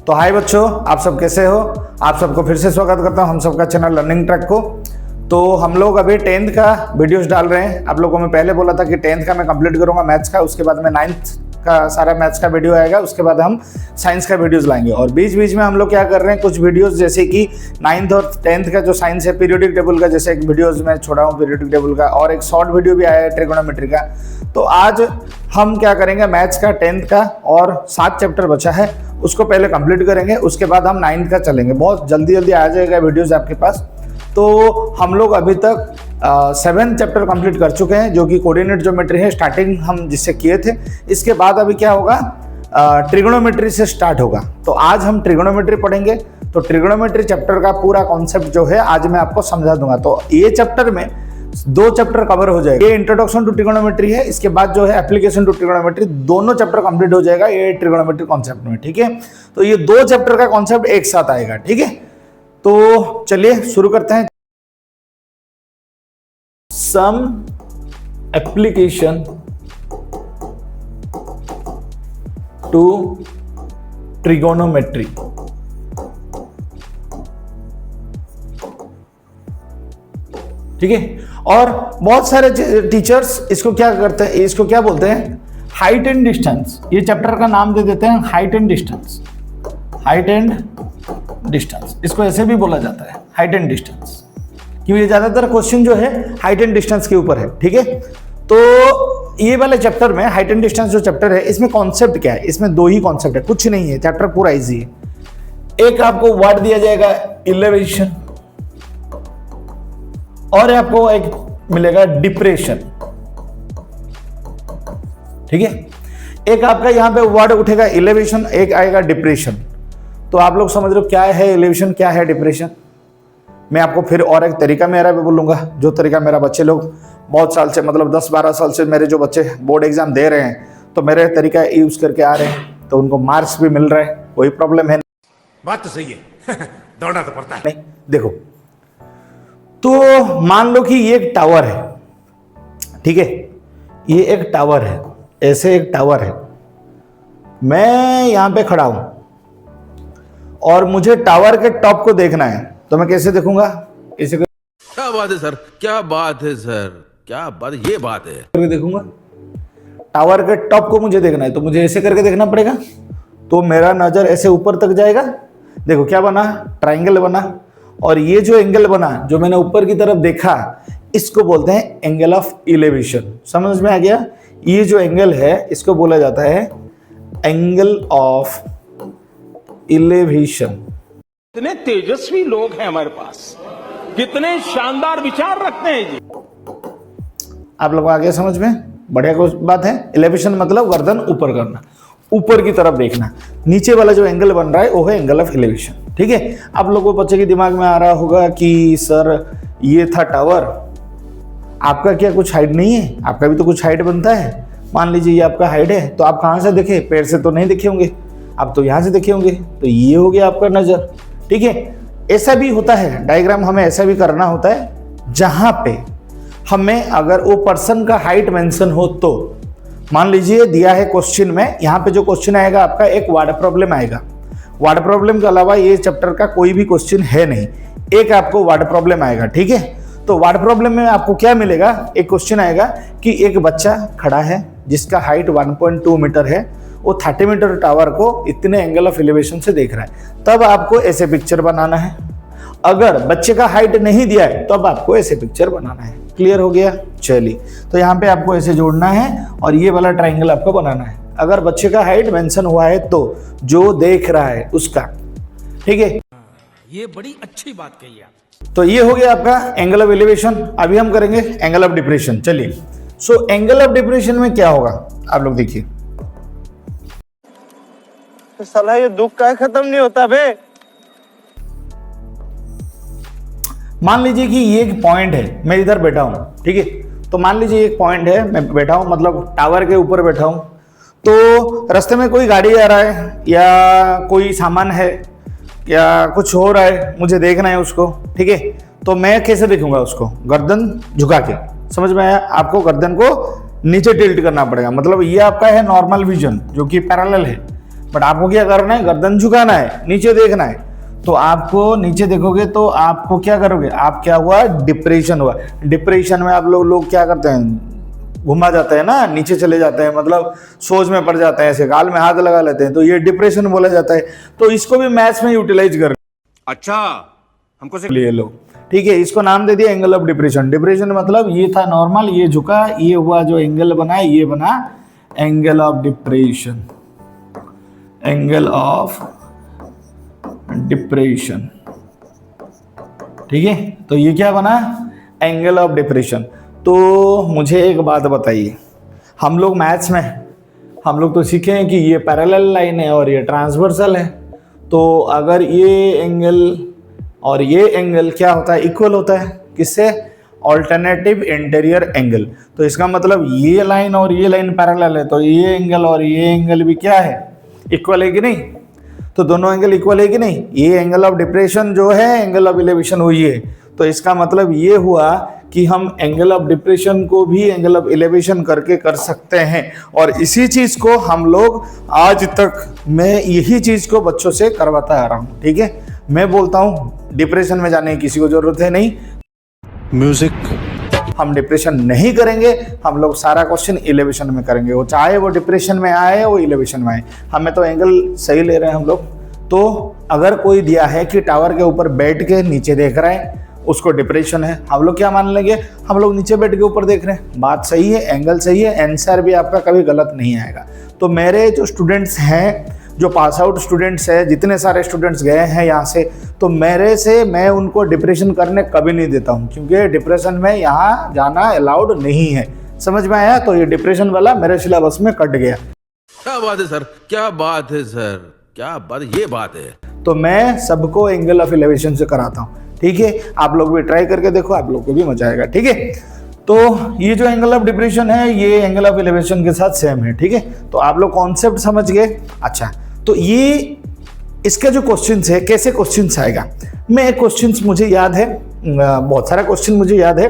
तो हाय बच्चों, आप सब कैसे हो। आप सबको फिर से स्वागत करता हूं हम सबका चैनल लर्निंग ट्रैक को। तो हम लोग अभी 10th का वीडियोस डाल रहे हैं। आप लोगों को मैं पहले बोला था कि 10th का मैं कंप्लीट करूंगा मैथ्स का, उसके बाद में 9th का सारा मैथ्स का वीडियो आएगा, उसके बाद हम साइंस का वीडियोस लाएंगे। और बीच बीच में हम लोग क्या कर रहे हैं, कुछ वीडियोस जैसे कि 9th और 10th का जो साइंस है पीरियोडिक टेबल का, जैसे एक वीडियोस में छोड़ा हूँ पीरियोडिक टेबल का, और एक शॉर्ट वीडियो भी आया है ट्रिगोनोमेट्री का। तो आज हम क्या करेंगे, मैथ्स का 10th का और 7 चैप्टर बचा है उसको पहले कंप्लीट करेंगे, उसके बाद हम 9th का चलेंगे। बहुत जल्दी जल्दी आ जाएगा वीडियोस आपके पास। तो हम लोग अभी तक 7 चैप्टर कंप्लीट कर चुके हैं, जो कि कोऑर्डिनेट ज्योमेट्री है, स्टार्टिंग हम जिससे किए थे। इसके बाद अभी क्या होगा, ट्रिगोनोमेट्री से स्टार्ट होगा। तो आज हम ट्रिगोनोमेट्री पढ़ेंगे। तो ट्रिगोनोमेट्री चैप्टर का पूरा कॉन्सेप्ट जो है आज मैं आपको समझा दूंगा। तो ये चैप्टर में 2 चैप्टर कवर हो जाएगा। ये इंट्रोडक्शन टू ट्रिगोनोमेट्री है, इसके बाद जो है एप्लीकेशन टू ट्रिगोनोमेट्री, दोनों चैप्टर कंप्लीट हो जाएगा ये ट्रिगोनोमेट्री कॉन्सेप्ट में। ठीक है, तो ये 2 चैप्टर का कॉन्सेप्ट एक साथ आएगा। ठीक है, तो चलिए शुरू करते हैं। Some application to trigonometry. ठीक है, और बहुत सारे टीचर्स इसको क्या करते हैं, इसको क्या बोलते हैं, हाइट एंड डिस्टेंस। ये चैप्टर का नाम दे देते हैं height and distance. Height and distance, इसको ऐसे भी बोला जाता है, हाइट एंड डिस्टेंस, क्योंकि ज्यादातर क्वेश्चन जो है हाइट एंड डिस्टेंस के ऊपर है। ठीक है, तो ये वाले चैप्टर में हाइट एंड डिस्टेंस जो चैप्टर है, इसमें कॉन्सेप्ट क्या है, इसमें 2 ही कॉन्सेप्ट है, कुछ नहीं है। चैप्टर पूरा इजी है। एक आपको वर्ड दिया जाएगा इलेवेशन, और आपको एक मिलेगा डिप्रेशन। ठीक है, एक आपका यहां पे वर्ड उठेगा इलेवेशन, एक आएगा डिप्रेशन। तो आप लोग समझ रहे हो क्या है इलेवेशन, क्या है डिप्रेशन। मैं आपको फिर और एक तरीका मेरा भी बोलूंगा, जो तरीका मेरा बच्चे लोग बहुत साल से, मतलब 10-12 साल से मेरे जो बच्चे बोर्ड एग्जाम दे रहे हैं, तो मेरे तरीका यूज करके आ रहे हैं, तो उनको मार्क्स भी मिल रहे हैं, कोई प्रॉब्लम है नहीं। बात तो सही है दौड़ना तो पड़ता है। नहीं, देखो, तो मान लो कि ये एक टावर है। ठीक है, ये एक टावर है, ऐसे एक टावर है। मैं यहां पे खड़ा हूं और मुझे टावर के टॉप को देखना है, तो मैं कैसे देखूंगा, कैसे क्या बात है सर, क्या बात है सर, क्या बात, ये बात है करके देखूंगा। टावर के टॉप को मुझे देखना है, तो मुझे ऐसे करके देखना पड़ेगा। तो मेरा नजर ऐसे ऊपर तक जाएगा। देखो क्या बना, ट्राइंगल बना, और ये जो एंगल बना, जो मैंने ऊपर की तरफ देखा, इसको बोलते हैं एंगल ऑफ इलेवेशन। समझ में आ गया। ये जो एंगल है, इसको बोला जाता है एंगल ऑफ इलेवेशन। कितने तेजस्वी लोग हैं हमारे पास, कितने शानदार विचार रखते हैं जी। आप लोग आ गया समझ में, बढ़िया कोई बात है। एलिवेशन मतलब गर्दन ऊपर करना, ऊपर की तरफ देखना। नीचे वाला जो एंगल बन रहा है वो है एंगल ऑफ एलिवेशन। ठीक है, आप लोगों को बच्चे के दिमाग में आ रहा होगा कि सर ये था टावर, आपका क्या कुछ हाइट नहीं है, आपका भी तो कुछ हाइट बनता है। मान लीजिए ये आपका हाइट है, तो आप कहाँ से देखे, पैर से तो नहीं देखे होंगे, आप तो यहाँ से देखे होंगे। तो ये हो गया आपका नजर। ठीक है, ऐसा भी होता है, डायग्राम हमें ऐसा भी करना होता है, जहां पे हमें अगर वो पर्सन का हाइट मेंशन हो। तो मान लीजिए दिया है क्वेश्चन में, यहाँ पे जो क्वेश्चन आएगा आपका, एक वर्ड प्रॉब्लम आएगा। वर्ड प्रॉब्लम के अलावा ये चैप्टर का कोई भी क्वेश्चन है नहीं, एक आपको वर्ड प्रॉब्लम आएगा। ठीक है, तो वर्ड प्रॉब्लम में आपको क्या मिलेगा, एक क्वेश्चन आएगा कि एक बच्चा खड़ा है जिसका हाइट 1.2 मीटर है, वो 30 मीटर टावर को इतने एंगल ऑफ एलिवेशन से देख रहा है। तब आपको ऐसे पिक्चर बनाना है। अगर बच्चे का हाइट नहीं दिया है, तो अब आपको ऐसे पिक्चर बनाना है। क्लियर हो गया। चलिए, तो यहाँ पे आपको ऐसे जोड़ना है और ये वाला ट्राइंगल आपको बनाना है। अगर बच्चे का हाइट मेंशन हुआ है, तो जो देख रहा है उसका। ठीक है, ये बड़ी अच्छी बात कही आप। तो ये हो गया आपका एंगल ऑफ एलिवेशन। अभी हम करेंगे एंगल ऑफ डिप्रेशन। चलिए, सो एंगल ऑफ डिप्रेशन में क्या होगा, आप लोग देखिए। साला ये दुख का खत्म नहीं होता बे। मान लीजिए कि ये एक पॉइंट है, मैं इधर बैठा हूं। ठीक है, तो मान लीजिए एक पॉइंट है, मैं बैठा हूं, मतलब टावर के ऊपर बैठा हूं। तो रास्ते में कोई गाड़ी आ रहा है, या कोई सामान है, या कुछ हो रहा है, मुझे देखना है उसको। ठीक है, तो मैं कैसे देखूंगा उसको, गर्दन झुका के। समझ में आया। आपको गर्दन को नीचे टिल्ट करना पड़ेगा, मतलब ये आपका है नॉर्मल विजन, जो कि पैरेलल है। बट आपको क्या करना है, गर्दन झुकाना है, नीचे देखना है। तो आपको नीचे देखोगे तो आपको क्या करोगे, आप क्या हुआ, डिप्रेशन हुआ। डिप्रेशन में आप लोग क्या करते हैं, घुमा जाते हैं ना, नीचे चले जाते हैं, मतलब सोच में पड़ जाते हैं, ऐसे गाल में हाथ लगा लेते हैं, तो ये डिप्रेशन बोला जाता है। तो इसको भी मैथ्स में यूटिलाइज कर अच्छा हमको लिए लोग, ठीक है। इसको नाम दे दिया एंगल ऑफ डिप्रेशन। डिप्रेशन मतलब ये था नॉर्मल, ये झुका, ये हुआ जो एंगल बना, ये बना angle of depression, angle of depression, ठीक है। तो ये क्या बना, एंगल ऑफ डिप्रेशन। तो मुझे एक बात बताइए, हम लोग मैथ्स में हम लोग तो सीखे हैं कि ये पैरेलल लाइन है और ये ट्रांसवर्सल है। तो अगर ये एंगल और ये एंगल क्या होता है, इक्वल होता है, किससे, ऑल्टरनेटिव इंटीरियर एंगल। तो इसका मतलब ये लाइन और ये लाइन पैरेलल है, तो ये एंगल और ये एंगल भी क्या है, इक्वल है कि नहीं। तो दोनों एंगल इक्वल है कि नहीं। ये एंगल ऑफ डिप्रेशन जो है, एंगल ऑफ इलेवेशन हुई है। तो इसका मतलब ये हुआ कि हम एंगल ऑफ डिप्रेशन को भी एंगल ऑफ इलेवेशन करके कर सकते हैं। और इसी चीज को हम लोग आज तक, मैं यही चीज को बच्चों से करवाता आ रहा हूं, ठीक है। मैं बोलता हूं डिप्रेशन में जाने की किसी को जरूरत है नहीं, म्यूजिक, हम डिप्रेशन नहीं करेंगे, हम लोग सारा क्वेश्चन इलेवेशन में करेंगे, वो चाहे वो डिप्रेशन में आए वो इलेवेशन में आए, हमें तो एंगल सही ले रहे हैं हम लोग। तो अगर कोई दिया है कि टावर के ऊपर बैठ के नीचे देख रहा है, उसको डिप्रेशन है, हम लोग क्या मान लेंगे, हम लोग नीचे बैठ के ऊपर देख रहे हैं, बात सही है, एंगल सही है, आंसर भी आपका कभी गलत नहीं आएगा। तो मेरे जो स्टूडेंट्स हैं, जो पास आउट स्टूडेंट्स हैं, जितने सारे स्टूडेंट्स गए हैं यहाँ से, तो मेरे से मैं उनको डिप्रेशन करने कभी नहीं देता हूँ, क्योंकि डिप्रेशन में यहाँ जाना अलाउड नहीं है। समझ में आया। तो ये डिप्रेशन वाला मेरे सिलेबस में कट गया। क्या बात है सर, क्या बात है सर, क्या बात, ये बात है। तो मैं सबको एंगल ऑफ इलेवेशन से कराता हूँ, ठीक है। आप लोग भी ट्राई करके देखो, आप लोग को भी मजा आएगा, ठीक है। तो ये जो एंगल ऑफ डिप्रेशन है, ये एंगल ऑफ इलेवेशन के साथ सेम है, ठीक है। तो आप लोग कॉन्सेप्ट समझ गए। अच्छा, तो ये इसका जो क्वेश्चंस है, कैसे क्वेश्चंस आएगा, मैं एक क्वेश्चंस मुझे याद है, बहुत सारा क्वेश्चन मुझे याद है।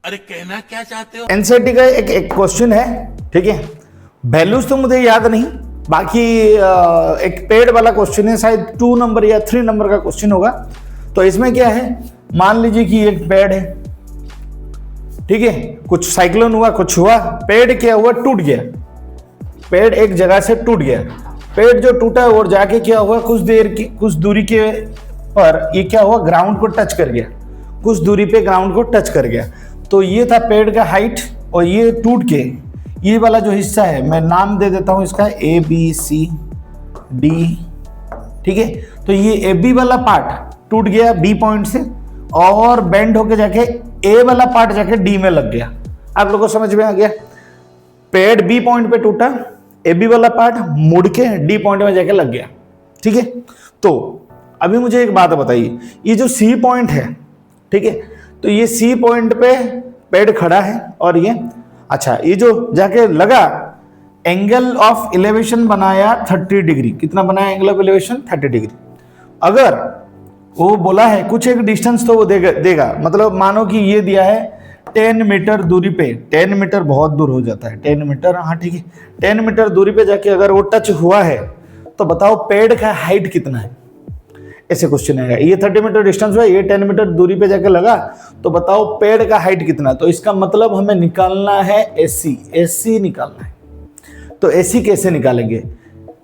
अरे कहना क्या चाहते हो। एनसीईआरटी का एक क्वेश्चन है, ठीक है। वैल्यूज तो मुझे याद नहीं, बाकी एक पेड वाला क्वेश्चन है, शायद 2 नंबर या 3 नंबर का क्वेश्चन होगा। तो इसमें क्या है, मान लीजिए कि एक पेड़ है, ठीक है, कुछ साइक्लोन हुआ, कुछ हुआ, पेड़ क्या हुआ, टूट गया, पेड़ एक जगह से टूट गया। पेड़ जो टूटा और जाके क्या हुआ, कुछ दूरी के पर ये क्या हुआ, ग्राउंड को टच कर गया, कुछ दूरी पे ग्राउंड को टच कर गया। तो ये था पेड़ का हाइट, और ये टूट के ये वाला जो हिस्सा है, मैं नाम दे देता हूं इसका ABCD, ठीक है। तो ये AB वाला पार्ट टूट गया B पॉइंट से, और बेंड होके जाके A वाला पार्ट जाके D में लग गया। आप लोगों को समझ में आ गया। पेड़ B पॉइंट पे टूटा, AB वाला पार्ट मुड़ के D पॉइंट में जाके लग गया, ठीक है। तो अभी मुझे एक बात बताइए, ये जो C पॉइंट है, ठीक है, तो ये C पॉइंट पे पेड़ खड़ा है, और ये अच्छा, ये जो जाके लगा, एंगल ऑफ इलेवेशन बनाया 30 डिग्री। कितना बनाया एंगल ऑफ इलेवेशन, 30 डिग्री। अगर वो बोला है कुछ एक डिस्टेंस, तो वो देगा मतलब मानो कि ये दिया है 10 मीटर दूरी पे, 10 मीटर बहुत दूर हो जाता है, 10 मीटर, हाँ ठीक है, 10 मीटर दूरी पे जाके अगर वो टच हुआ है, तो बताओ पेड़ का हाइट कितना है। ऐसे क्वेश्चन आएगा, ये 30 मीटर डिस्टेंस हुआ, ये 10 मीटर दूरी पे जाके लगा, तो बताओ पेड़ का हाइट कितना। तो इसका मतलब हमें निकालना है AC निकालना है। तो AC कैसे निकालेंगे।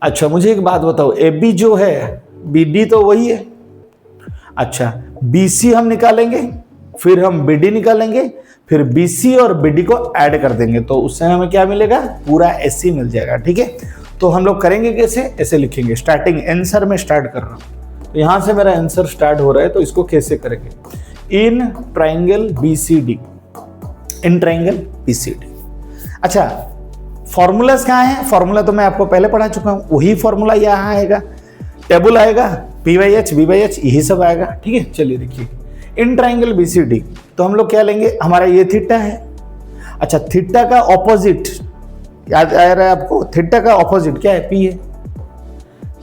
अच्छा, मुझे एक बात बताओ, AB जो है, BD तो वही है। अच्छा, BC हम निकालेंगे, फिर हम BD निकालेंगे, फिर BC और BD को ऐड कर देंगे, तो उससे हमें क्या मिलेगा, पूरा AC मिल जाएगा, ठीक है। तो हम लोग करेंगे कैसे, ऐसे लिखेंगे, स्टार्टिंग आंसर में स्टार्ट कर रहा हूं, तो यहां से मेरा आंसर स्टार्ट हो रहा है। तो इसको कैसे करेंगे, in triangle BCD, in triangle BCD। अच्छा, फॉर्मूलाज कहाँ है, फॉर्मूला तो मैं आपको पहले पढ़ा चुका हूं, वही फॉर्मूला यहाँ आएगा, टेबल आएगा, P/H B/H यही सब आएगा, ठीक है। चलिए देखिए, इन ट्राइंगल BCD, तो हम लोग क्या लेंगे, हमारा ये थीटा है। अच्छा, थीटा का ऑपोजिट याद आ रहा है आपको, थीटा का ऑपोजिट क्या है, P है।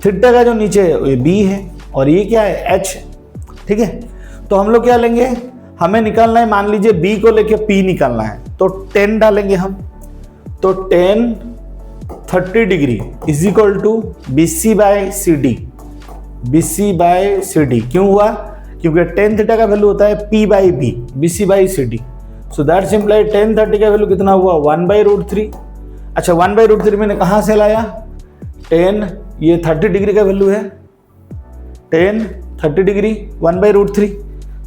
थीटा का जो नीचे है ये B है, और ये क्या है, H, ठीक है। तो हम लोग क्या लेंगे, हमें निकालना है, मान लीजिए B को लेके P निकालना है, तो 10 डालेंगे हम, तो 10 30 degree is equal to BC by CD। BC by CD क्यों हुआ? क्योंकि टेन थीटा का वैल्यू होता है P by B, BC by CD। So that's imply ten 30 का वैल्यू कितना हुआ? 1/√3। अच्छा 1/√3 मैंने कहाँ से लाया? टेन, ये 30 डिग्री का वैल्यू है, टेन 30 डिग्री 1/√3,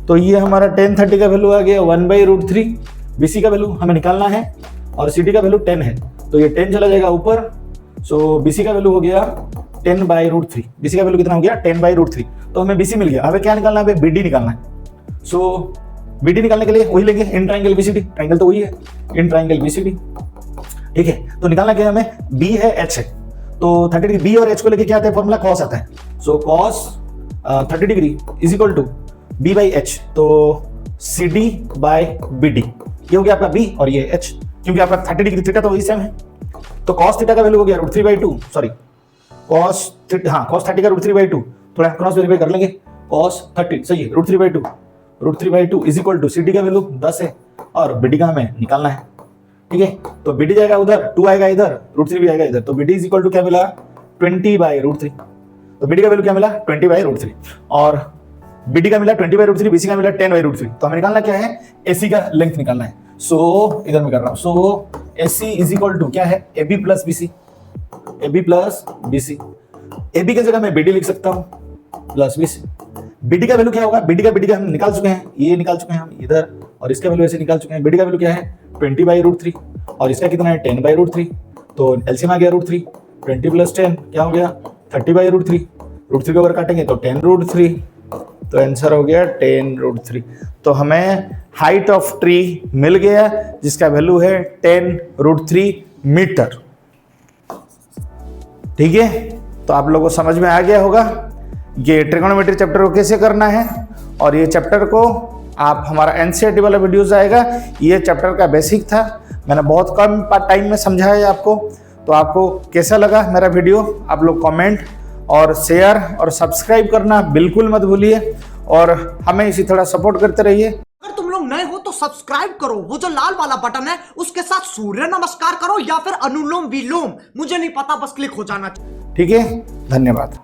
तो ये हमारा टेन 30 का वैल्यू आ गया 1/√3। BC का वैल्यू हमें निकालना है और CD का वैल्यू 10 है, तो ये 10 चला जाएगा ऊपर। सो BC का वैल्यू हो गया 10/√3। BC का वैल्यू कितना हो गया? 10/√3। तो हमें BC मिल गया। हमें क्या निकालना है? BD निकालना है। सो BD निकालने के लिए वही लेंगे, इन ट्राइंगल BCD। ट्राइंगल तो वही है, इन ट्राइंगल BCD। ठीक है, तो निकालना क्या है हमें? B है, H है, तो 30 डिग्री B और H को लेके क्या आता है? फॉर्मूला cos आता है। So cos 30 degree is equal to B by H, तो CD बाय BD। ये हो गया आपका B और ये H, क्योंकि आपका 30 डिग्री थीटा तो वही सेम है। तो cos थीटा का वैल्यू हो गया √3/2, सॉरी cos 30 का √3/2, थोड़ा क्रॉस वेरीफाई कर लेंगे। cos 30 सही है, √3/2 इज इक्वल टू CD का वैल्यू 10 है और BD का हमें निकालना है। ठीक है, तो BD जाएगा उधर, 2 आएगा इधर, √3 भी आएगा इधर, तो BD इज इक्वल टू क्या मिला? 20/√3। तो BD का वैल्यू क्या मिला? 20/√3, और BD का मिला 20/√3, BC का मिला 10/√3। तो हमें निकालना क्या है? AC का लेंथ निकालना है। सो इधर मैं कर रहा हूं। सो AC इज इक्वल टू क्या है? AB plus BC, AB plus BC। AB की जगह मैं BD लिख सकता हूं प्लस BC। BD का वैल्यू क्या होगा? BD का हम निकाल चुके हैं, ये निकाल चुके हैं हम इधर, और इसका वैल्यू ऐसे निकाल चुके हैं। BD का वैल्यू क्या है? 20/√3, और इसका कितना है? 10/√3। तो एलसीएम आ गया √3, 20 प्लस 10 क्या हो गया? 30/√3। √3 के ऊपर काटेंगे तो 10√3, तो आंसर हो गया 10√3। तो हमें हाइट ऑफ ट्री मिल गया जिसका वैल्यू है 10√3 मीटर। ठीक है, तो आप लोगों को समझ में आ गया होगा ये ट्रिगोनोमेट्री चैप्टर को कैसे करना है। और ये चैप्टर को आप हमारा एनसीईआरटी वाला वीडियोस आएगा, ये चैप्टर का बेसिक था, मैंने बहुत कम टाइम में समझाया आपको। तो आपको कैसा लगा मेरा वीडियो? आप लोग कमेंट और शेयर और सब्सक्राइब करना बिल्कुल मत भूलिए, और हमें इसी तरह सपोर्ट करते रहिए। अगर तुम लोग नए हो तो सब्सक्राइब करो, वो जो लाल वाला बटन है उसके साथ सूर्य नमस्कार करो या फिर अनुलोम विलोम, मुझे नहीं पता, बस क्लिक हो जाना चाहिए। ठीक है, धन्यवाद।